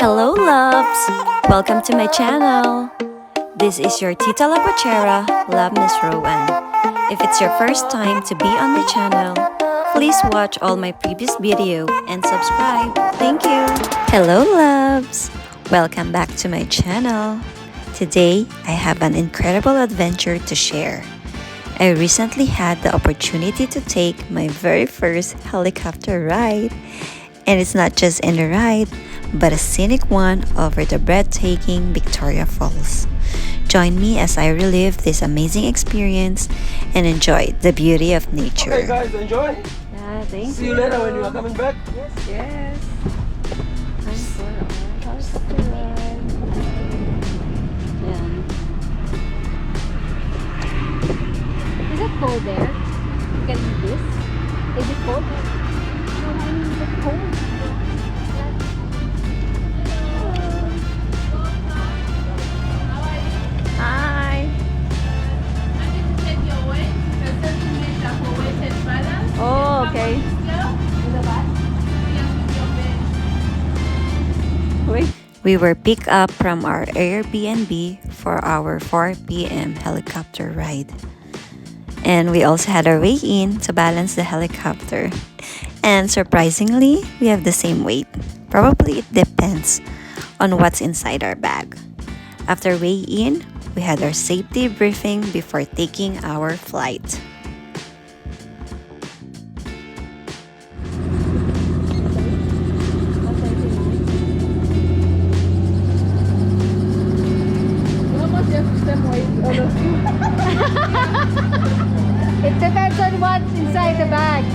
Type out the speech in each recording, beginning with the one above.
Hello loves! Welcome to my channel! This is your Tita Laguachera, Love Miss Rowan. If it's your first time to be on my channel, please watch all my previous video and subscribe. Thank you! Hello loves! Welcome back to my channel. Today, I have an incredible adventure to share. I recently had the opportunity to take my very first helicopter ride. And it's not just any ride, but a scenic one over the breathtaking Victoria Falls. Join me as I relive this amazing experience and enjoy the beauty of nature. Okay guys, enjoy. Yeah, thank See you later when you are coming back. Yes. I'm for a helicopter ride. Yeah. Is it cold there? You can do this? Is it cold? No, I mean, is it cold? Hi. Oh, okay. We were picked up from our Airbnb for our 4 p.m. helicopter ride. And we also had our weigh-in to balance the helicopter. And surprisingly, we have the same weight. Probably it depends on what's inside our bag. After weigh-in, we had our safety briefing before taking our flight. It depends on what's inside the bag.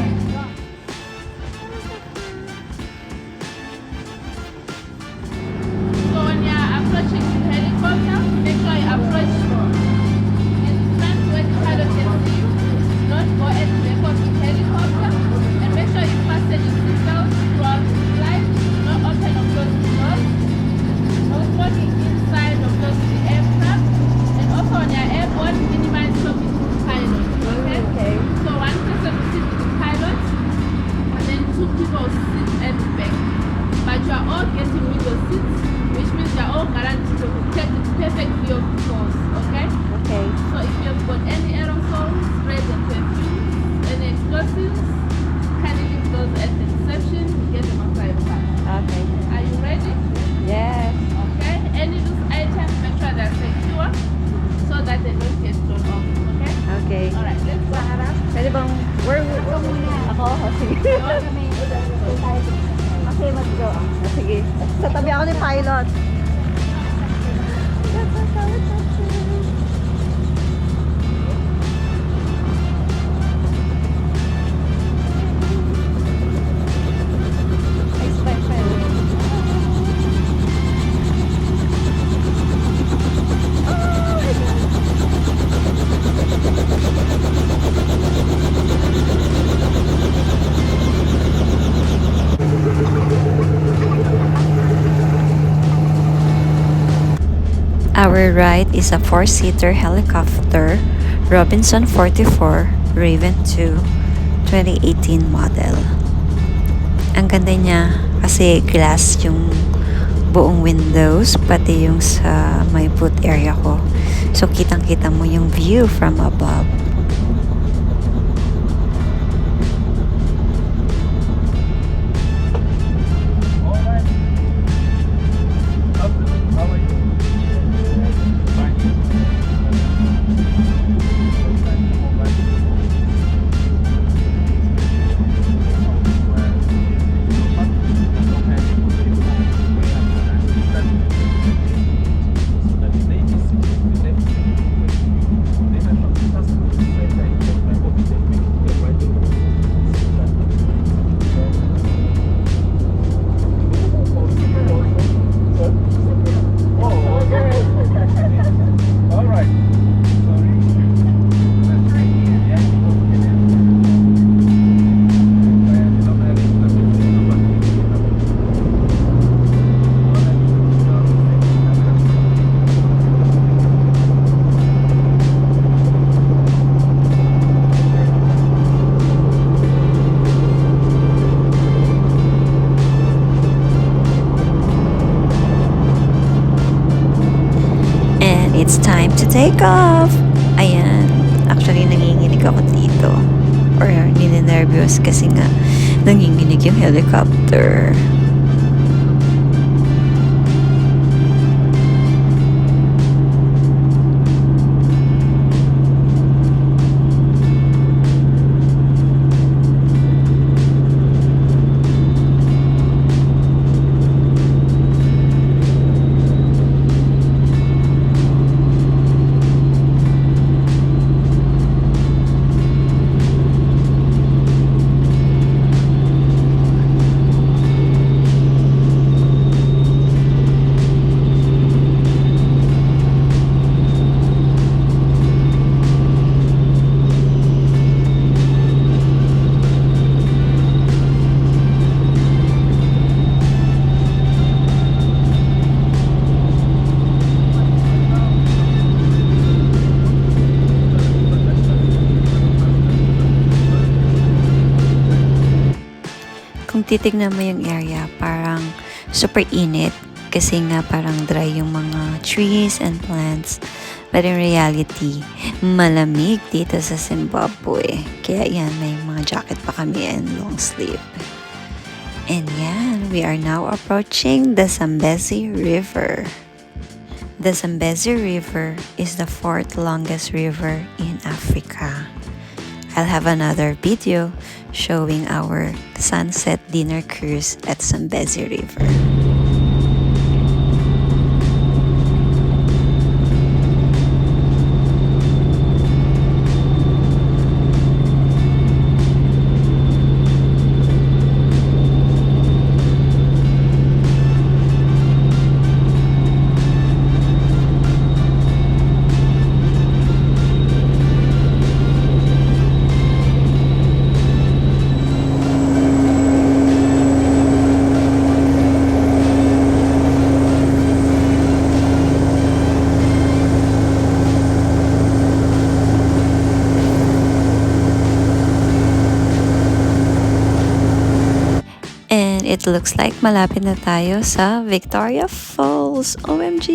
So when you're approaching the helicopter, make sure you approach in front where the pilot can see you. Don't go at the back of the helicopter, and make sure you fasten your seatbelt throughout the flight. Don't open or close the doors. No smoking inside or close to the aircraft. And also on your airport, minimize talking to the pilot. Okay? So one person will sit with the pilot, and then two people will sit at the back. But you are all getting window seats, which means you are all guaranteed to get the perfect view of the falls. Okay? Okay. So if you've got any aerosols, sprays and perfumes, any explosives, kindly leave those at the reception. We get them outside your car. Okay. Are you ready? Yes. Okay. Any loose items, make sure they're secure so that they don't get thrown off. Okay? Okay. Alright, let's go. Pwede bang, Ako? Oh, sige. Okay, let's go. Sige. Sa tabi ako ni pilot. Our ride is a 4-seater helicopter, Robinson 44 Raven 2 2018 model. Ang ganda niya kasi glass yung buong windows, pati yung sa may boot area ko. So kitang-kita mo yung view from above. it's time to take off! Ayan, actually nanginginig ako dito. Or nininervyos kasi nga nanginginig yung helicopter. Kung titignan mo yung area, parang super init kasi nga parang dry yung mga trees and plants. But in reality, malamig dito sa Zimbabwe. Kaya yan, may mga jacket pa kami and long sleeve. And yan, we are now approaching the Zambezi River. The Zambezi River is the 4th longest river in Africa. I'll have another video showing our sunset dinner cruise at Zambezi River. It looks like malapit na tayo sa Victoria Falls. OMG!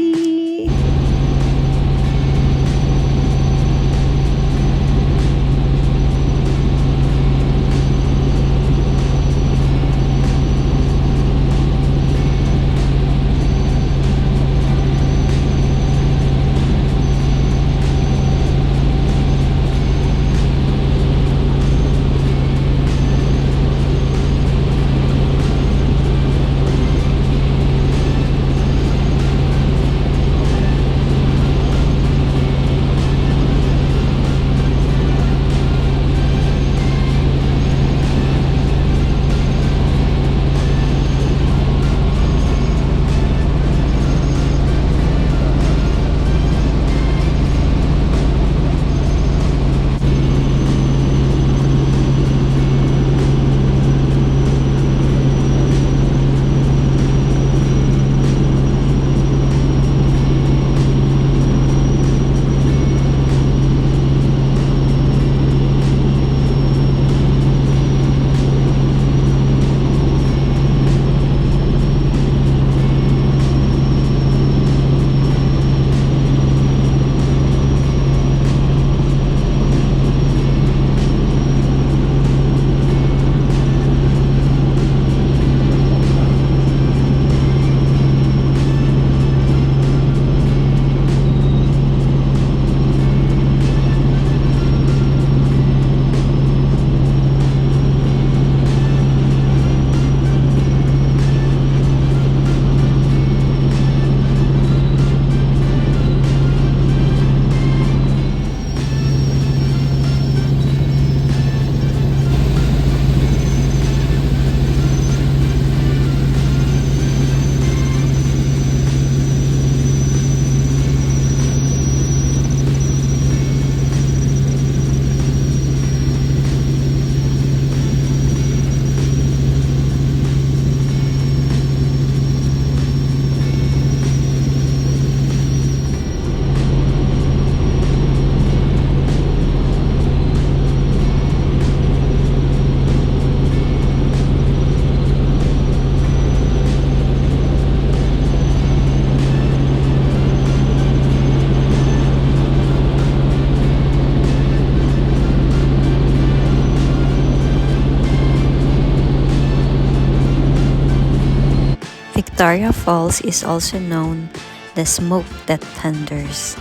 Victoria Falls is also known the smoke that thunders,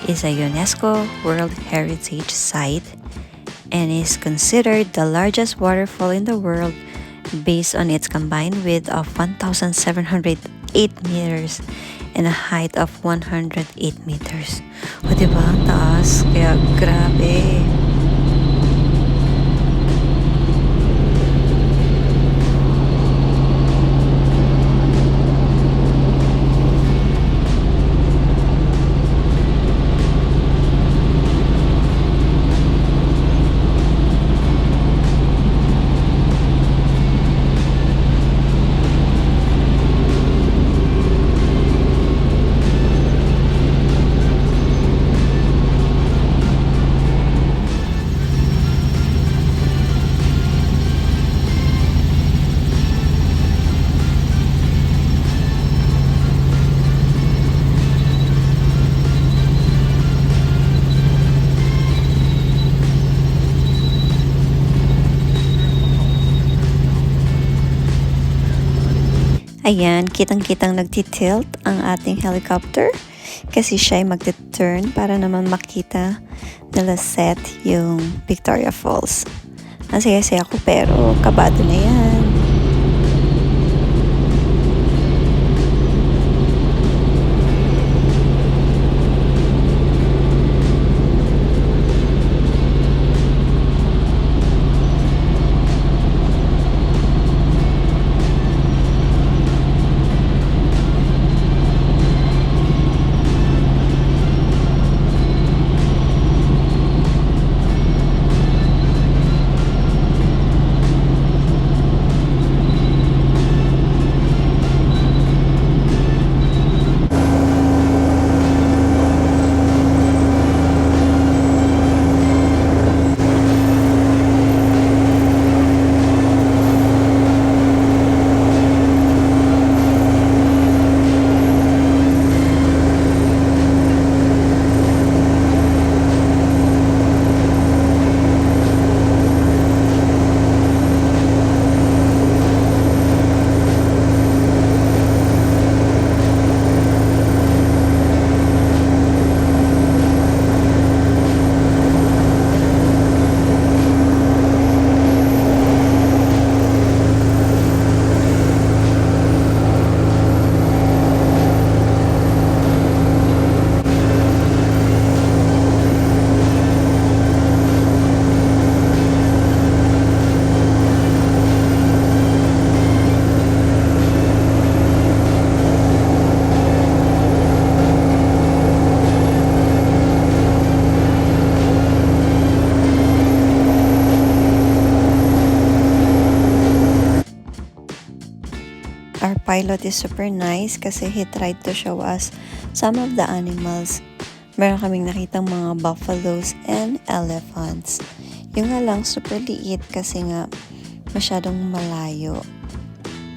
is a UNESCO World Heritage Site and is considered the largest waterfall in the world based on its combined width of 1,708 meters and a height of 108 meters. O diba? Ang taas. Kaya grabe. Ayan, kitang-kitang nagtitilt ang ating helicopter kasi siya ay magte-turn para naman makita nila set yung Victoria Falls. Ang saya-saya ko pero kabado na yan. Our pilot is super nice kasi he tried to show us some of the animals. Meron kaming nakitang mga buffaloes and elephants. Yung nga lang super liit kasi nga masyadong malayo.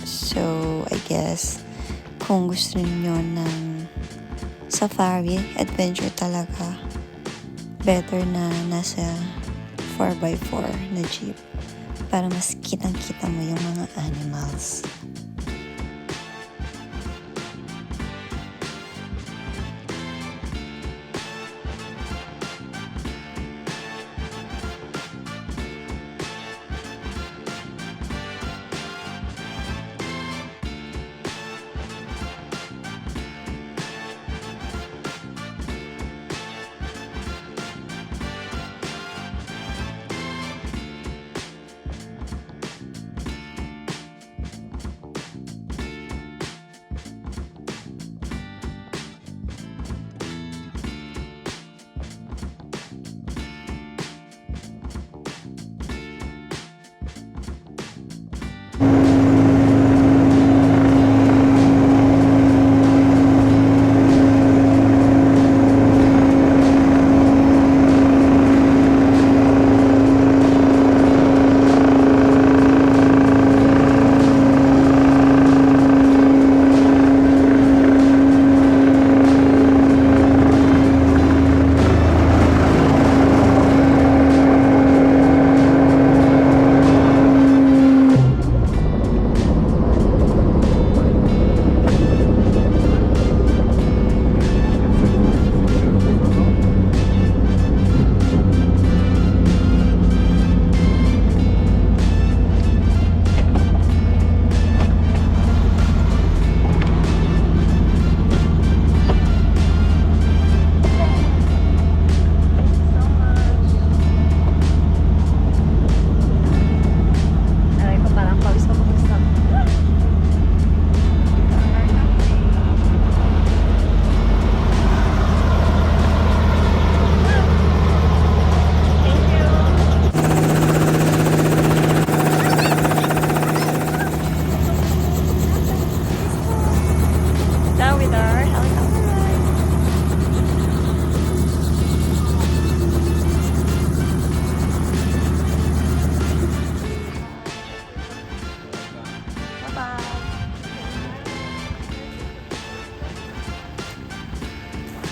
So, I guess kung gusto niyo ng safari adventure talaga, better na nasa 4x4 na jeep para mas kitang-kita mo yung mga animals. with our helicopter ride. Bye-bye.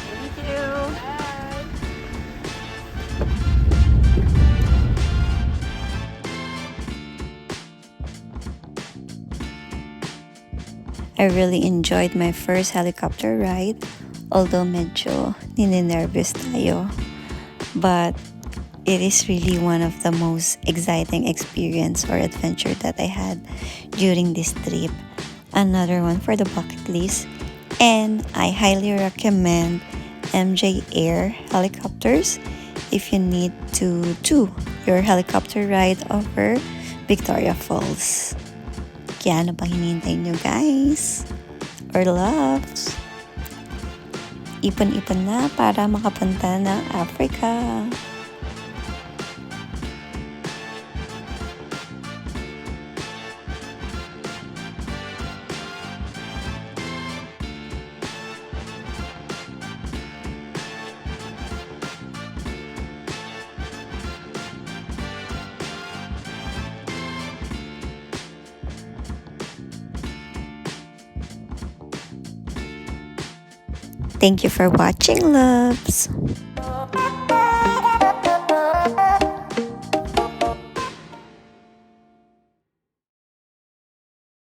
Thank you. I really enjoyed my first helicopter ride, although medyo nininervous tayo. But it is really one of the most exciting experience or adventure that I had during this trip. Another one for the bucket list. And I highly recommend MJAir helicopters if you need to do your helicopter ride over Victoria Falls. Kaya ano pang hinihintay nyo guys? Or loves? Ipon-ipon na para makapunta ng Africa. Thank you for watching, loves.